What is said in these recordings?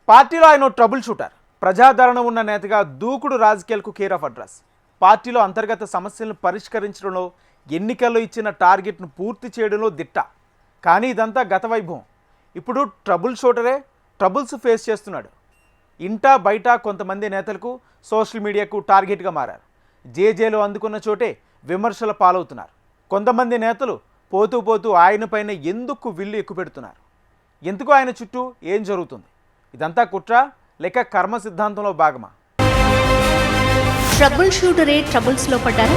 పార్టీలో ఆయన trouble shooter, ప్రజాదరణ ఉన్న నేతగా దూకుడు రాజకీయాలకు కేర్ ఆఫ్ అడ్రస్. పార్టీలో అంతర్గత సమస్యలను పరిష్కరించడంలో, ఎన్నికల్లో ఇచ్చిన టార్గెట్ను పూర్తి చేయడంలో దిట్ట. కానీ ఇదంతా గత వైభవం. ఇప్పుడు ట్రబుల్ షూటరే ట్రబుల్స్ ఫేస్ చేస్తున్నాడు. ఇంటా బయట కొంతమంది నేతలకు, సోషల్ మీడియాకు టార్గెట్గా మారారు. జేజేలు అందుకున్న చోటే విమర్శల పాలవుతున్నారు. కొంతమంది నేతలు పోతూ పోతూ ఆయనపైన ఎందుకు విల్లు ఎక్కుపెడుతున్నారు? ఎందుకు ఆయన చుట్టూ ఏం జరుగుతుంది? ఇదంతా కుట్ర లేక కర్మ సిద్ధాంతంలో భాగమా? ట్రబుల్ షూటరే ట్రబుల్స్లో పడ్డారు.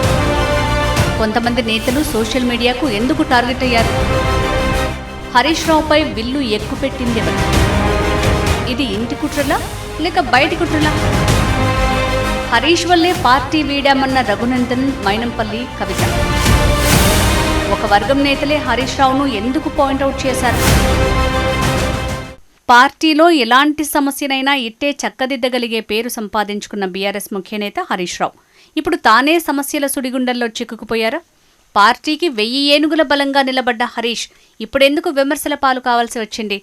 కొంతమంది నేతలు సోషల్ మీడియాకు ఎందుకు టార్గెట్ అయ్యారు? హరీష్ రావుపై విల్లు ఎక్కుపెట్టింది ఎవరు? ఇది ఇంటి కుట్రలా లేక బయటి కుట్రలా? హరీష్ వల్లే పార్టీ వీడామన్న రఘునందన్, మైనంపల్లి, కవిత. ఒక వర్గం నేతలే హరీష్ రావును ఎందుకు పాయింట్అవుట్ చేశారు? పార్టీలో ఎలాంటి సమస్యనైనా ఇట్టే చక్కదిద్దగలిగే పేరు సంపాదించుకున్న బీఆర్ఎస్ ముఖ్యనేత హరీష్ రావు ఇప్పుడు తానే సమస్యల సుడిగుండంలో చిక్కుకుపోయారా? పార్టీకి 1000 ఏనుగుల బలంగా నిలబడ్డ హరీష్ ఇప్పుడెందుకు విమర్శల పాలు కావాల్సి వచ్చింది?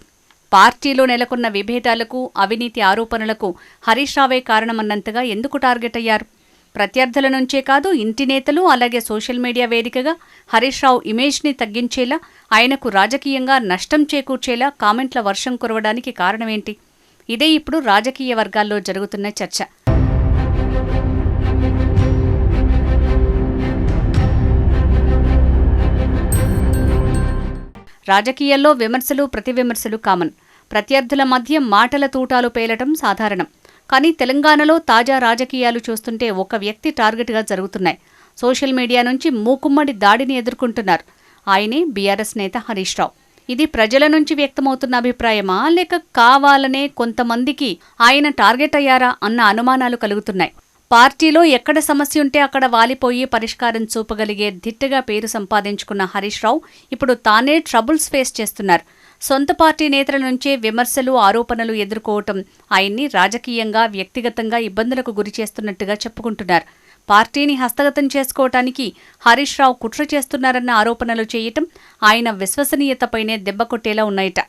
పార్టీలో నెలకొన్న విభేదాలకు, అవినీతి ఆరోపణలకు హరీష్ రావే కారణమన్నంతగా ఎందుకు టార్గెట్ అయ్యారు? ప్రత్యర్థుల నుంచే కాదు, ఇంటి నేతలు అలాగే సోషల్ మీడియా వేదికగా హరీష్ రావు ఇమేజ్ని తగ్గించేలా, ఆయనకు రాజకీయంగా నష్టం చేకూర్చేలా కామెంట్ల వర్షం కురవడానికి కారణమేంటి? ఇదే ఇప్పుడు రాజకీయ వర్గాల్లో జరుగుతున్న చర్చ. రాజకీయాల్లో విమర్శలు, ప్రతివిమర్శలు కామన్. ప్రత్యర్థుల మధ్య మాటల తూటాలు పేలటం సాధారణం. కానీ తెలంగాణలో తాజా రాజకీయాలు చూస్తుంటే ఒక వ్యక్తి టార్గెట్గా జరుగుతున్నాయి. సోషల్ మీడియా నుంచి మూకుమ్మడి దాడిని ఎదుర్కొంటున్నారు. ఆయనే బీఆర్ఎస్ నేత హరీష్ రావు. ఇది ప్రజల నుంచి వ్యక్తమవుతున్న అభిప్రాయమా లేక కావాలనే కొంతమందికి ఆయన టార్గెట్ అయ్యారా అన్న అనుమానాలు కలుగుతున్నాయి. పార్టీలో ఎక్కడ సమస్య ఉంటే అక్కడ వాలిపోయి పరిష్కారం చూపగలిగే దిట్టగా పేరు సంపాదించుకున్న హరీష్ రావు ఇప్పుడు తానే ట్రబుల్స్ ఫేస్ చేస్తున్నారు. సొంత పార్టీ నేతల నుంచే విమర్శలు, ఆరోపణలు ఎదుర్కోవటం ఆయన్ని రాజకీయంగా, వ్యక్తిగతంగా ఇబ్బందులకు గురి చేస్తున్నట్టుగా చెప్పుకుంటున్నారు. పార్టీని హస్తగతం చేసుకోవటానికి హరీష్ రావు కుట్ర చేస్తున్నారన్న ఆరోపణలు చేయటం ఆయన విశ్వసనీయతపైనే దెబ్బ కొట్టేలా ఉన్నాయట.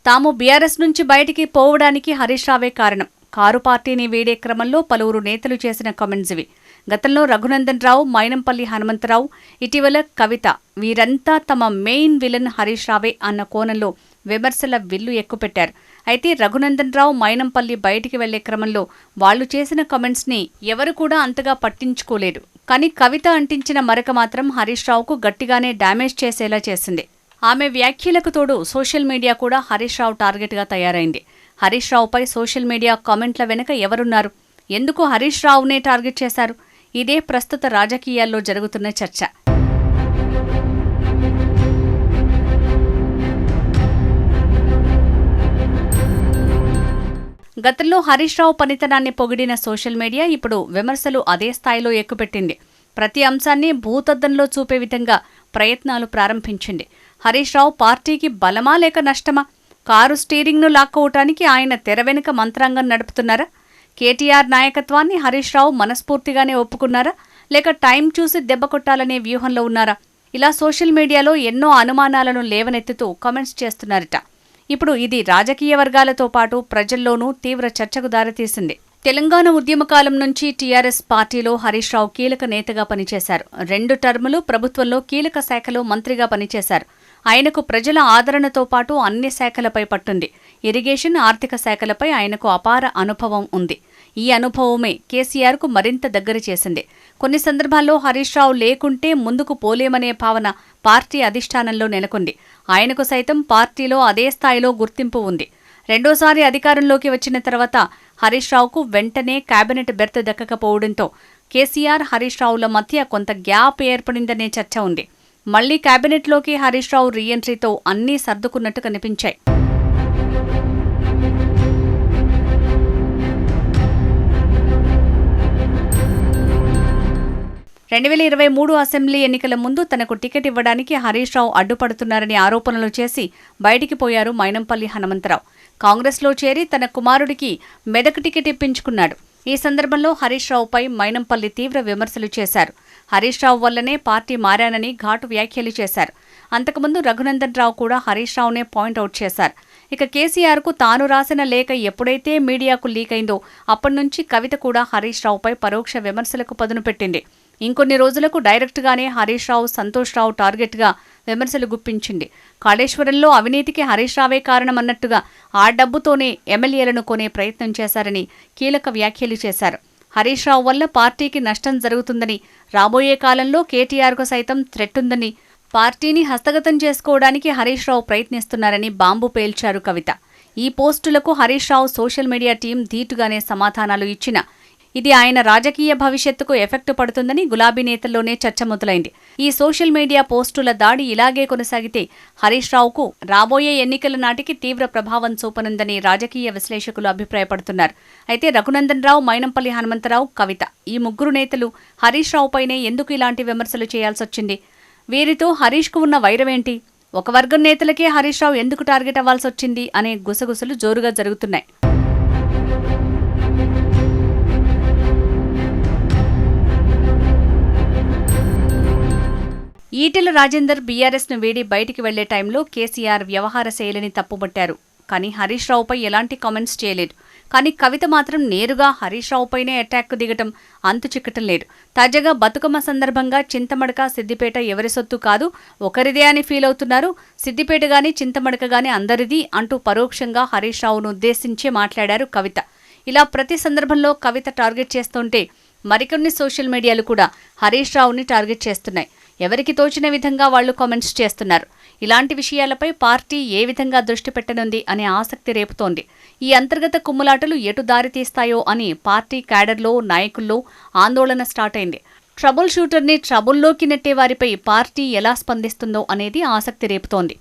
తాము బీఆర్ఎస్ నుంచి బయటికి పోవడానికి హరీష్ రావే కారణం. కారు పార్టీని వీడే క్రమంలో పలువురు నేతలు చేసిన కామెంట్స్ ఇవి. గతంలో రఘునందన్ రావు, మైనంపల్లి హనుమంతరావు, ఇటీవల కవిత, వీరంతా తమ మెయిన్ విలన్ హరీష్ రావే అన్న కోణంలో విమర్శల విల్లు ఎక్కుపెట్టారు. అయితే రఘునందన్ రావు, మైనంపల్లి బయటికి వెళ్లే క్రమంలో వాళ్లు చేసిన కామెంట్స్ని ఎవరు కూడా అంతగా పట్టించుకోలేదు. కానీ కవిత అంటించిన మరక మాత్రం హరీష్ రావుకు గట్టిగానే డ్యామేజ్ చేసేలా చేసింది. ఆమె వ్యాఖ్యలకు తోడు సోషల్ మీడియా కూడా హరీష్ రావు టార్గెట్గా తయారైంది. హరీష్ రావుపై సోషల్ మీడియా కామెంట్ల వెనుక ఎవరున్నారు? ఎందుకు హరీష్ రావునే టార్గెట్ చేశారు? ఇదే ప్రస్తుత రాజకీయాల్లో జరుగుతున్న చర్చ. గతంలో హరీష్ రావు పనితనాన్ని పొగిడిన సోషల్ మీడియా ఇప్పుడు విమర్శలు అదే స్థాయిలో ఎక్కుపెట్టింది. ప్రతి అంశాన్ని భూతద్దంలో చూపే విధంగా ప్రయత్నాలు ప్రారంభించింది. హరీష్ రావు పార్టీకి బలమా లేక నష్టమా? కారు స్టీరింగ్ను లాక్కోవటానికి ఆయన తెర వెనుక మంత్రాంగం నడుపుతున్నారా? కేటీఆర్ నాయకత్వాన్ని హరీష్ రావు మనస్ఫూర్తిగానే ఒప్పుకున్నారా లేక టైం చూసి దెబ్బ కొట్టాలనే వ్యూహంలో ఉన్నారా? ఇలా సోషల్ మీడియాలో ఎన్నో అనుమానాలను లేవనెత్తుతూ కామెంట్స్ చేస్తున్నారట. ఇప్పుడు ఇది రాజకీయ వర్గాలతో పాటు ప్రజల్లోనూ తీవ్ర చర్చకు దారితీసింది. తెలంగాణ ఉద్యమకాలం నుంచి టీఆర్ఎస్ పార్టీలో హరీష్ రావు కీలక నేతగా పనిచేశారు. 2 టర్ములు ప్రభుత్వంలో కీలక శాఖలో మంత్రిగా పనిచేశారు. ఆయనకు ప్రజల ఆదరణతో పాటు అన్ని శాఖలపై పట్టుంది. ఇరిగేషన్, ఆర్థిక శాఖలపై ఆయనకు అపార అనుభవం ఉంది. ఈ అనుభవమే కేసీఆర్కు మరింత దగ్గర చేసింది. కొన్ని సందర్భాల్లో హరీష్ రావు లేకుంటే ముందుకు పోలేమనే భావన పార్టీ అధిష్టానంలో నెలకొంది. ఆయనకు సైతం పార్టీలో అదే స్థాయిలో గుర్తింపు ఉంది. రెండోసారి అధికారంలోకి వచ్చిన తర్వాత హరీష్ రావుకు వెంటనే కేబినెట్ బెర్త్ దక్కకపోవడంతో కేసీఆర్, హరీష్ రావుల మధ్య కొంత గ్యాప్ ఏర్పడిందనే చర్చ ఉంది. మళ్లీ కేబినెట్లోకి హరీష్ రావు రీఎంట్రీతో అన్నీ సర్దుకున్నట్టు కనిపించాయి. (2023) అసెంబ్లీ ఎన్నికల ముందు తనకు టికెట్ ఇవ్వడానికి హరీష్ రావు అడ్డుపడుతున్నారని ఆరోపణలు చేసి బయటికి పోయారు మైనంపల్లి హనుమంతరావు. కాంగ్రెస్లో చేరి తన కుమారుడికి మెదక్ టికెట్ ఇప్పించుకున్నాడు. ఈ సందర్భంలో హరీష్ రావుపై మైనంపల్లి తీవ్ర విమర్శలు చేశారు. హరీష్ రావు వల్లనే పార్టీ మారానని ఘాటు వ్యాఖ్యలు చేశారు. అంతకుముందు రఘునందన్ రావు కూడా హరీష్ రావునే పాయింట్అవుట్ చేశారు. ఇక కేసీఆర్కు తాను రాసిన లేఖ ఎప్పుడైతే మీడియాకు లీక్ అయిందో అప్పటి నుంచి కవిత కూడా హరీష్ రావుపై పరోక్ష విమర్శలకు పదును పెట్టింది. ఇంకొన్ని రోజులకు డైరెక్ట్గానే హరీష్ రావు, సంతోష్ రావు టార్గెట్గా విమర్శలు గుప్పించింది. కాళేశ్వరంలో అవినీతికి హరీష్ రావే కారణమన్నట్టుగా ఆ డబ్బుతోనే ఎమ్మెల్యేలను కొనే ప్రయత్నం చేశారని కీలక వ్యాఖ్యలు చేశారు. హరీష్ రావు వల్ల పార్టీకి నష్టం జరుగుతుందని, రాబోయే కాలంలో కేటీఆర్కు సైతం థ్రెట్ ఉందని, పార్టీని హస్తగతం చేసుకోవడానికి హరీష్ రావు ప్రయత్నిస్తున్నారని బాంబు పేల్చారు కవిత. ఈ పోస్టులకు Harish Rao social media team ధీటుగానే సమాధానాలు ఇచ్చినా ఇది ఆయన రాజకీయ భవిష్యత్తుకు ఎఫెక్ట్ పడుతుందని గులాబీ నేతల్లోనే చర్చ మొదలైంది. ఈ సోషల్ మీడియా పోస్టుల దాడి ఇలాగే కొనసాగితే హరీష్ రావుకు రాబోయే ఎన్నికల నాటికి తీవ్ర ప్రభావం చూపనుందని రాజకీయ విశ్లేషకులు అభిప్రాయపడుతున్నారు. అయితే రఘునందన్ రావు, మైనంపల్లి హనుమంతరావు, కవిత ఈ ముగ్గురు నేతలు హరీష్ రావుపైనే ఎందుకు ఇలాంటి విమర్శలు చేయాల్సొచ్చింది? వీరితో హరీష్కు ఉన్న వైరమేంటి? ఒక వర్గం నేతలకే హరీష్ రావు ఎందుకు టార్గెట్ అవ్వాల్సొచ్చింది అనే గుసగుసలు జోరుగా జరుగుతున్నాయి. ఈటెల రాజేందర్ బీఆర్ఎస్ను వీడి బయటికి వెళ్లే టైంలో కేసీఆర్ వ్యవహార శైలిని తప్పుబట్టారు. కానీ హరీష్ రావుపై ఎలాంటి కామెంట్స్ చేయలేదు. కానీ కవిత మాత్రం నేరుగా హరీష్ రావుపైనే అటాక్కు దిగటం అంతు చిక్కటం లేదు. తాజాగా బతుకమ్మ సందర్భంగా చింతమడక, సిద్దిపేట ఎవరి సొత్తు కాదు, ఒకరిదే అని ఫీల్ అవుతున్నారు. సిద్దిపేట గాని, చింతమడక గాని అందరిది అంటూ పరోక్షంగా హరీష్ రావును ఉద్దేశించి మాట్లాడారు కవిత. ఇలా ప్రతి సందర్భంలో కవిత టార్గెట్ చేస్తుంటే మరికొన్ని సోషల్ మీడియాలు కూడా హరీష్ రావుని టార్గెట్ చేస్తున్నాయి. ఎవరికి తోచిన విధంగా వాళ్లు కామెంట్స్ చేస్తున్నారు. ఇలాంటి విషయాలపై పార్టీ ఏ విధంగా దృష్టి పెట్టనుంది అనే ఆసక్తి రేపుతోంది. ఈ అంతర్గత కుమ్ములాటలు ఎటు దారి తీస్తాయో అని పార్టీ క్యాడర్లో, నాయకుల్లో ఆందోళన స్టార్ట్ అయింది. ట్రబుల్ షూటర్ని ట్రబుల్లోకి నెట్టే వారిపై పార్టీ ఎలా స్పందిస్తుందో అనేది ఆసక్తి రేపుతోంది.